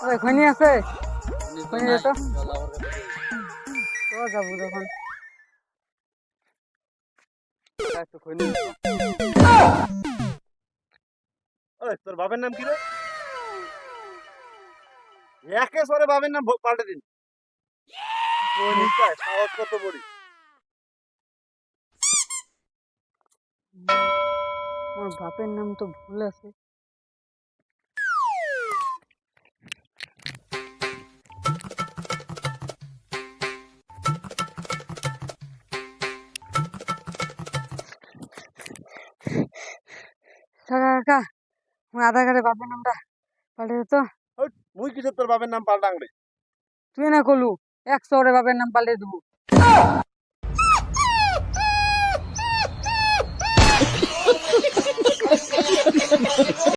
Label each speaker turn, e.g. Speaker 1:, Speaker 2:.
Speaker 1: ওই খনি আছে,
Speaker 2: উনি তো
Speaker 1: খনি
Speaker 2: নাই,
Speaker 1: তো
Speaker 2: চল আমার কাছে যাই।
Speaker 1: তো যাবো যখন একটু খনি
Speaker 3: ওই তোর বাবার নাম কি রে? একেবারে বাবার নাম পাল্টে দিন। বনিতা সাহস কত বড়ি।
Speaker 1: আমার বাপের নাম তো ভুল আছে। কাকা কাকা, আমার আধার কার্ডে বাপের নামটা পাল্টে দে তো।
Speaker 3: ওই, মুই কিসের তোর বাবার নাম পাল্টাং রে?
Speaker 1: তুই না কলু 100 বাপের নাম পাল্টে দেবো।